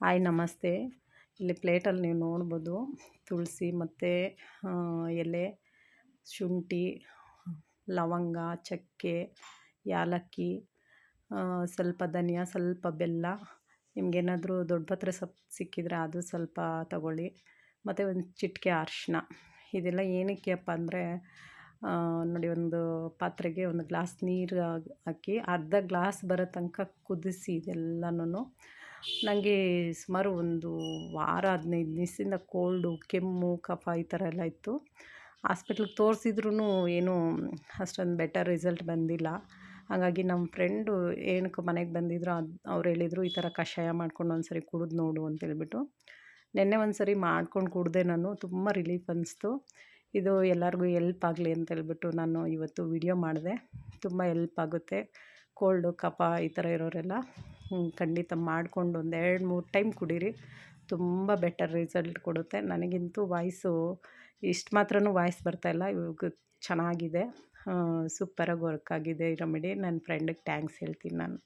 Hi ನಮಸ್ತೆ. ಇಲ್ಲಿ ಪ್ಲೇಟಲ್ಲಿ ನೀವು ನೋಡ್ಬೋದು ತುಳಸಿ ಮತ್ತು ಎಲೆ, ಶುಂಠಿ, ಲವಂಗ, ಚಕ್ಕೆ, ಯಾಲಕ್ಕಿ, ಸ್ವಲ್ಪ ಧನಿಯಾ, ಸ್ವಲ್ಪ ಬೆಲ್ಲ. ನಿಮಗೇನಾದರೂ ದೊಡ್ಡಪತ್ರೆ ಸೊಪ್ಪು ಸಿಕ್ಕಿದರೆ ಅದು ಸ್ವಲ್ಪ ತಗೊಳ್ಳಿ. ಮತ್ತು ಒಂದು ಚಿಟಿಕೆ ಅರಿಶಿನ. ಇದೆಲ್ಲ ಏನಕ್ಕೆಪ್ಪ ಅಂದರೆ ನೋಡಿ, ಒಂದು ಪಾತ್ರೆಗೆ ಒಂದು ಗ್ಲಾಸ್ ನೀರು ಹಾಕಿ ಅರ್ಧ ಗ್ಲಾಸ್ ಬರೋ ತನಕ ಕುದಿಸಿ ಇದೆಲ್ಲನೂ. ನನಗೆ ಸುಮಾರು ಒಂದು ವಾರ 15 ದಿವಸದಿಂದ ಕೋಲ್ಡು, ಕೆಮ್ಮು, ಕಫ ಈ ಥರ ಎಲ್ಲ ಇತ್ತು. ಹಾಸ್ಪಿಟ್ಲಿಗೆ ತೋರಿಸಿದ್ರೂ ಏನೂ ಅಷ್ಟೊಂದು ಬೆಟರ್ ರಿಸಲ್ಟ್ ಬಂದಿಲ್ಲ. ಹಾಗಾಗಿ ನಮ್ಮ ಫ್ರೆಂಡು ಏನಕ್ಕೆ ಮನೆಗೆ ಬಂದಿದ್ರು, ಅವ್ರು ಹೇಳಿದರು ಈ ಥರ ಕಷಾಯ ಮಾಡ್ಕೊಂಡು ಒಂದ್ಸರಿ ಕುಡಿದು ನೋಡು ಅಂತೇಳ್ಬಿಟ್ಟು. ನೆನ್ನೆ ಒಂದ್ಸರಿ ಮಾಡ್ಕೊಂಡು ಕುಡಿದೆ ನಾನು, ತುಂಬ ರಿಲೀಫ್ ಅನ್ನಿಸ್ತು. ಇದು ಎಲ್ಲರಿಗೂ ಎಲ್ಪ್ ಆಗಲಿ ಅಂತೇಳ್ಬಿಟ್ಟು ನಾನು ಇವತ್ತು ವಿಡಿಯೋ ಮಾಡಿದೆ. ತುಂಬ ಎಲ್ಪ್ ಆಗುತ್ತೆ. ಕೋಲ್ಡು, ಕಫ ಈ ಥರ ಇರೋರೆಲ್ಲ ಖಂಡಿತ ಮಾಡಿಕೊಂಡು ಒಂದು 2-3 ಟೈಮ್ ಕುಡೀರಿ. ತುಂಬ ಬೆಟರ್ ರಿಸಲ್ಟ್ ಕೊಡುತ್ತೆ. ನನಗಂತೂ ವಾಯ್ಸು ಇಷ್ಟು ಮಾತ್ರನೂ ವಾಯ್ಸ್ ಬರ್ತಾಯಿಲ್ಲ, ಇವಾಗ ಚೆನ್ನಾಗಿದೆ. ಸೂಪರಾಗಿ ವರ್ಕ್ ಆಗಿದೆ ಈ ರೆಮಿಡಿ. ನನ್ನ ಫ್ರೆಂಡಿಗೆ ಥ್ಯಾಂಕ್ಸ್ ಹೇಳ್ತೀನಿ ನಾನು.